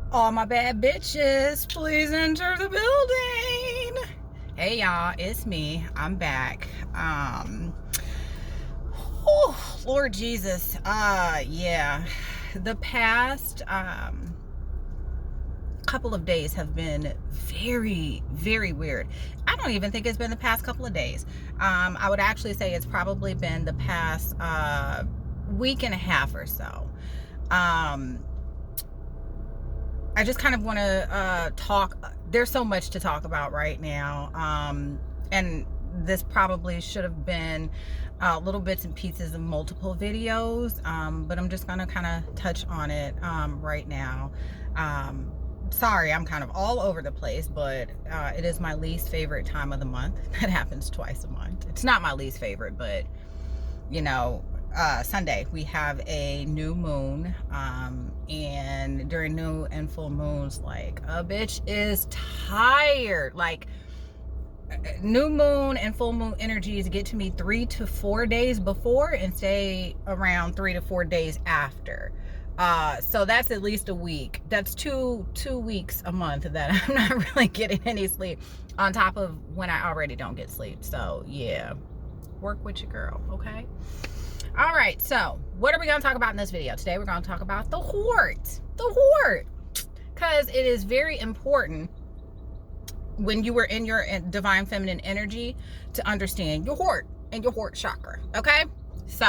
All my bad bitches, please enter the building. Hey y'all, it's me. I'm back. Lord Jesus. Yeah. The past couple of days have been very, very weird. I don't even think it's been the past couple of days. I would actually say it's probably been the past week and a half or so. I just kind of want to talk. There's so much to talk about right now. And this probably should have been little bits and pieces of multiple videos. But I'm just going to kind of touch on it right now. Sorry, I'm kind of all over the place, but it is my least favorite time of the month. That happens twice a month. It's not my least favorite, but you know, Sunday we have a new moon, and during new and full moons, like, a bitch is tired. Like, new moon and full moon energies get to me 3 to 4 days before and stay around 3 to 4 days after. So that's at least a week. That's two weeks a month that I'm not really getting any sleep, on top of when I already don't get sleep. So yeah, work with your girl, okay? All right, so what are we going to talk about in this video? Today we're going to talk about the Hort. Because it is very important when you were in your divine feminine energy to understand your Hort and your Hort chakra, okay? So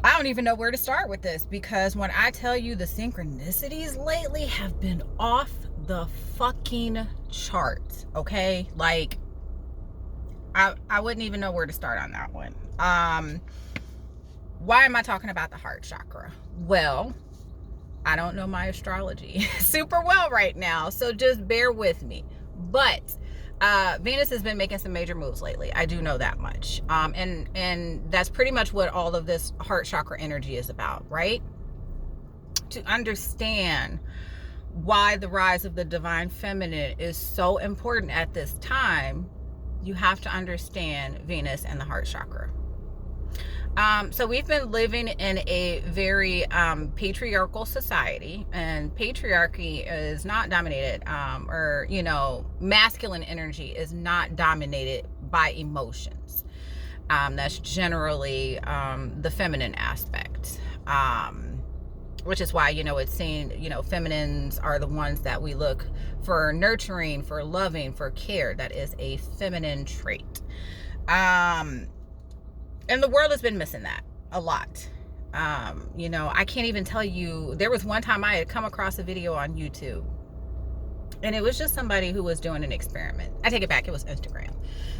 I don't even know where to start with this, because when I tell you the synchronicities lately have been off the fucking charts, okay? Like, I wouldn't even know where to start on that one. Why am I talking about the heart chakra? Well, I don't know my astrology super well right now, so just bear with me. But Venus has been making some major moves lately. I do know that much. And that's pretty much what all of this heart chakra energy is about, right? To understand why the rise of the divine feminine is so important at this time, you have to understand Venus and the heart chakra. So we've been living in a very patriarchal society, and patriarchy is not dominated, or, you know, masculine energy is not dominated by emotions. That's generally the feminine aspect. Which is why, you know, it's saying, you know, feminines are the ones that we look for nurturing, for loving, for care. That is a feminine trait. And the world has been missing that a lot. You know, I can't even tell you, there was one time I had come across a video on YouTube, and it was just somebody who was doing an experiment. I take it back, it was Instagram.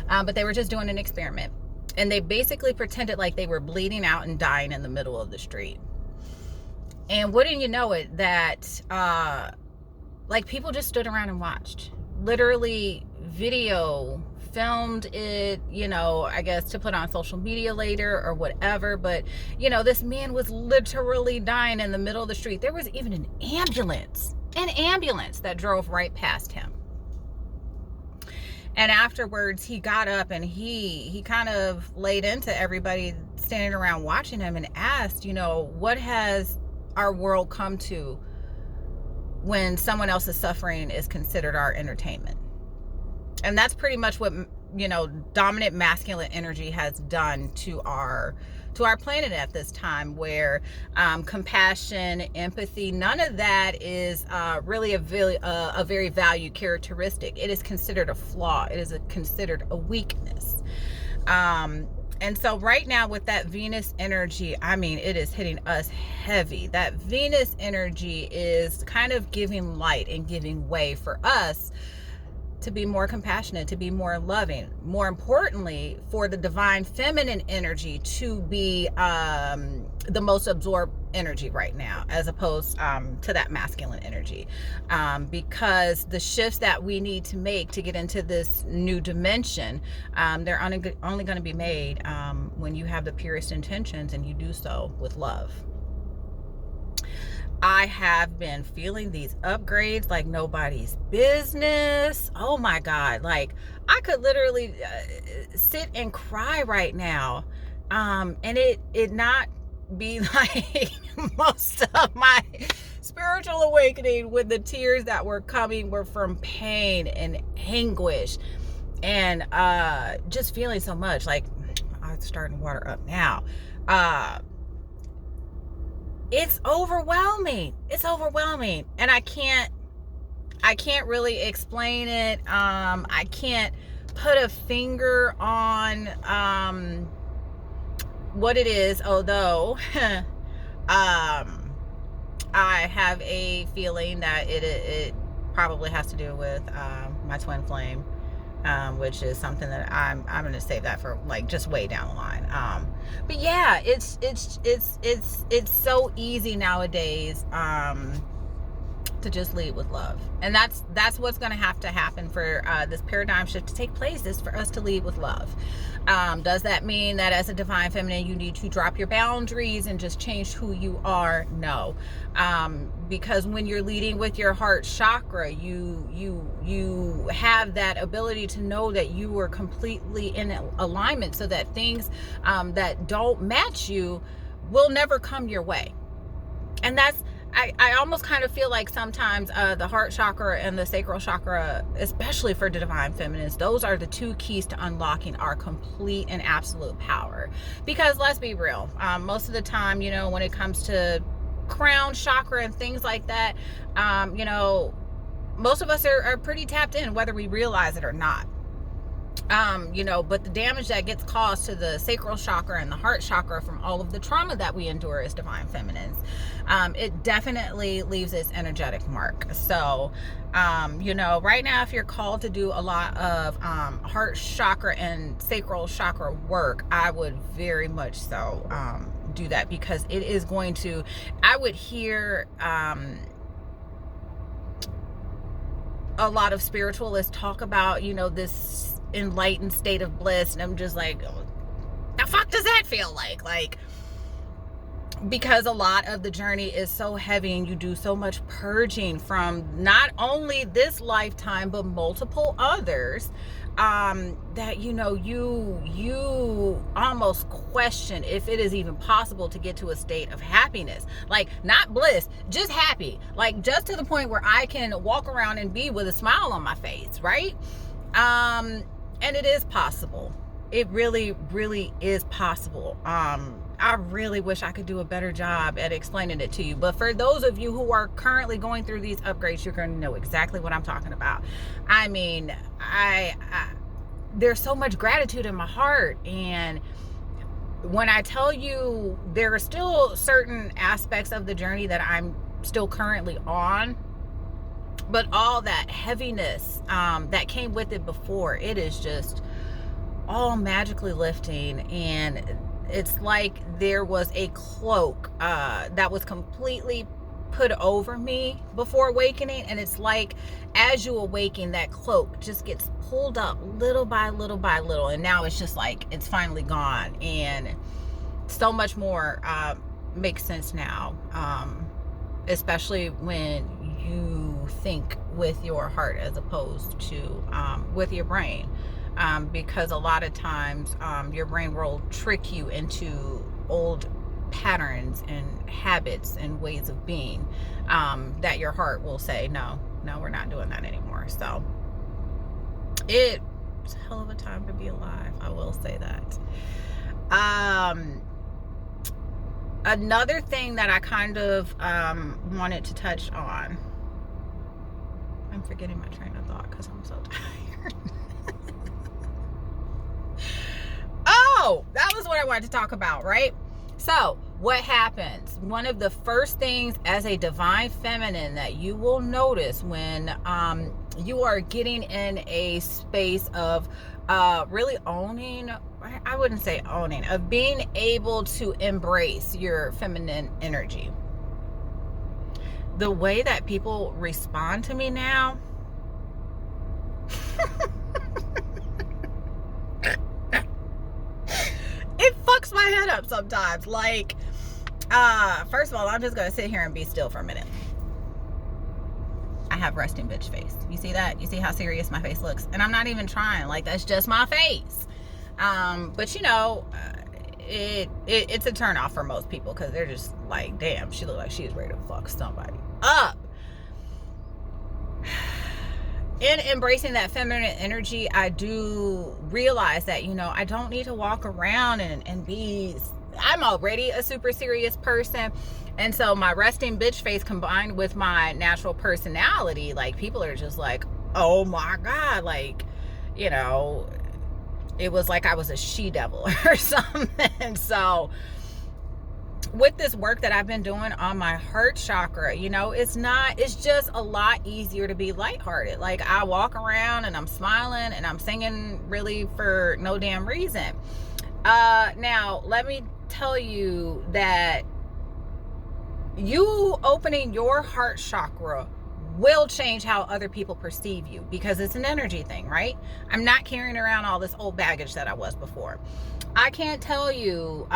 But they were just doing an experiment, and they basically pretended like they were bleeding out and dying in the middle of the street. And wouldn't you know it, that like, people just stood around and watched. Literally video filmed it, you know, I guess to put on social media later or whatever. But, you know, this man was literally dying in the middle of the street. There was even an ambulance that drove right past him. And afterwards, he got up and he kind of laid into everybody standing around watching him and asked, you know, what has our world come to when someone else's suffering is considered our entertainment? And that's pretty much what, you know, dominant masculine energy has done to our planet at this time, where compassion, empathy, none of that is really a very valued characteristic. It is considered a flaw. It is considered a weakness. And so right now with that Venus energy, I mean, it is hitting us heavy. That Venus energy is kind of giving light and giving way for us to be more compassionate, to be more loving. More importantly, for the divine feminine energy to be the most absorbed energy right now, as opposed to that masculine energy. Because the shifts that we need to make to get into this new dimension, they're only going to be made when you have the purest intentions and you do so with love. I have been feeling these upgrades like nobody's business. Oh my God. Like, I could literally sit and cry right now. And it not be like most of my spiritual awakening when the tears that were coming were from pain and anguish and just feeling so much. Like, I'm starting to water up now. It's overwhelming. It's overwhelming. And I can't really explain it. I can't put a finger on what it is, although I have a feeling that it probably has to do with my twin flame, which is something that I'm going to save that for like just way down the line. But yeah, it's so easy nowadays to just lead with love, and that's what's going to happen for this paradigm shift to take place, is for us to lead with love. Does that mean that as a divine feminine you need to drop your boundaries and just change who you are? No, because when you're leading with your heart chakra, you have that ability to know that you are completely in alignment, so that things that don't match you will never come your way. And that's, I almost kind of feel like sometimes the heart chakra and the sacral chakra, especially for the divine feminines, those are the two keys to unlocking our complete and absolute power. Because let's be real, most of the time, you know, when it comes to crown chakra and things like that, you know, most of us are pretty tapped in, whether we realize it or not. You know, but the damage that gets caused to the sacral chakra and the heart chakra from all of the trauma that we endure as divine feminines, it definitely leaves its energetic mark. So, you know, right now, if you're called to do a lot of heart chakra and sacral chakra work, I would very much so do that, because it is going to, I would hear a lot of spiritualists talk about, you know, this enlightened state of bliss, and I'm just like, the fuck does that feel like? Like, because a lot of the journey is so heavy, and you do so much purging from not only this lifetime but multiple others, that, you know, you almost question if it is even possible to get to a state of happiness. Like, not bliss, just happy, like just to the point where I can walk around and be with a smile on my face, right? And it is possible. It really, really is possible. I really wish I could do a better job at explaining it to you. But for those of you who are currently going through these upgrades, you're going to know exactly what I'm talking about. I mean, there's so much gratitude in my heart. And when I tell you, there are still certain aspects of the journey that I'm still currently on, but all that heaviness that came with it before, it is just all magically lifting. And it's like there was a cloak that was completely put over me before awakening, and it's like as you awaken, that cloak just gets pulled up little by little by little, and now it's just like it's finally gone, and so much more makes sense now, especially when you think with your heart as opposed to with your brain, because a lot of times your brain will trick you into old patterns and habits and ways of being, that your heart will say, no, we're not doing that anymore. So it's a hell of a time to be alive, I will say that. Another thing that I kind of wanted to touch on, I'm forgetting my train of thought because I'm so tired. Oh, that was what I wanted to talk about, right? So what happens? One of the first things as a divine feminine that you will notice when you are getting in a space of really owning, I wouldn't say owning, of being able to embrace your feminine energy. The way that people respond to me now, it fucks my head up sometimes. Like, first of all, I'm just gonna sit here and be still for a minute. I have resting bitch face. You see that? You see how serious my face looks? And I'm not even trying. Like, that's just my face. But you know, it's a turn off for most people, because they're just like, damn, she look like she's ready to fuck somebody up. In embracing that feminine energy, I do realize that, you know, I don't need to walk around and be, I'm already a super serious person. And so my resting bitch face combined with my natural personality, like, people are just like, oh my God, like, you know, it was like I was a she-devil or something. So with this work that I've been doing on my heart chakra, you know, it's just a lot easier to be lighthearted. Like, I walk around and I'm smiling and I'm singing really for no damn reason. Now, let me tell you that you opening your heart chakra will change how other people perceive you, because it's an energy thing, right? I'm not carrying around all this old baggage that I was before. I can't tell you,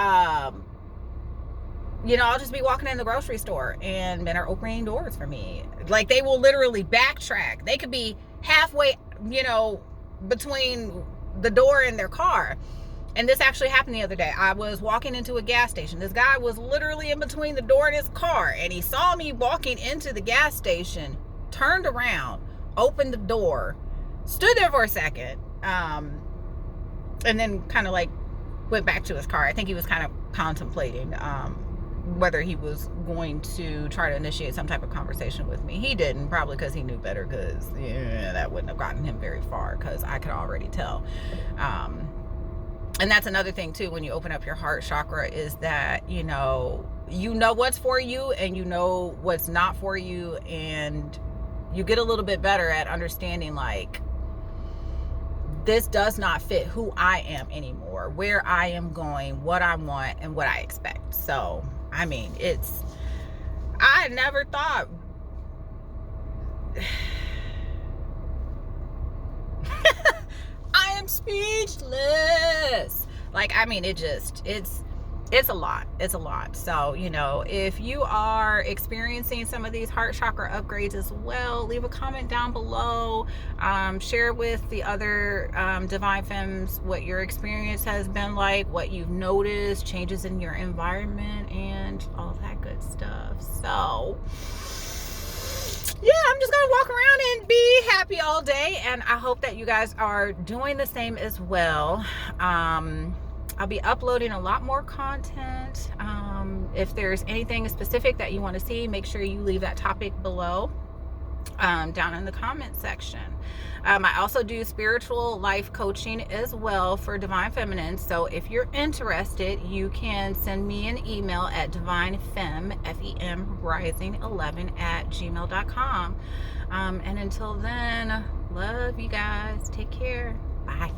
you know, I'll just be walking in the grocery store and men are opening doors for me. Like, they will literally backtrack. They could be halfway, you know, between the door and their car. And this actually happened the other day. I was walking into a gas station. This guy was literally in between the door and his car, and he saw me walking into the gas station, turned around, opened the door, stood there for a second, and then kind of like went back to his car. I think he was kind of contemplating whether he was going to try to initiate some type of conversation with me. He didn't, probably because he knew better, because that wouldn't have gotten him very far, because I could already tell. And that's another thing too, when you open up your heart chakra, is that, you know what's for you and you know what's not for you, and you get a little bit better at understanding, like, this does not fit who I am anymore, where I am going, what I want, and what I expect. So, I mean, I never thought I am speechless. Like, I mean, it's a lot. It's a lot. So, you know, if you are experiencing some of these heart chakra upgrades as well, leave a comment down below. Share with the other Divine Femmes what your experience has been like, what you've noticed, changes in your environment, and all that good stuff. So, yeah, I'm just gonna walk around and be happy all day, and I hope that you guys are doing the same as well. I'll be uploading a lot more content. If there's anything specific that you want to see, make sure you leave that topic below, down in the comment section. I also do spiritual life coaching as well for Divine Feminine. So if you're interested, you can send me an email at divinefem, F-E-M, rising11@gmail.com. And until then, love you guys. Take care. Bye.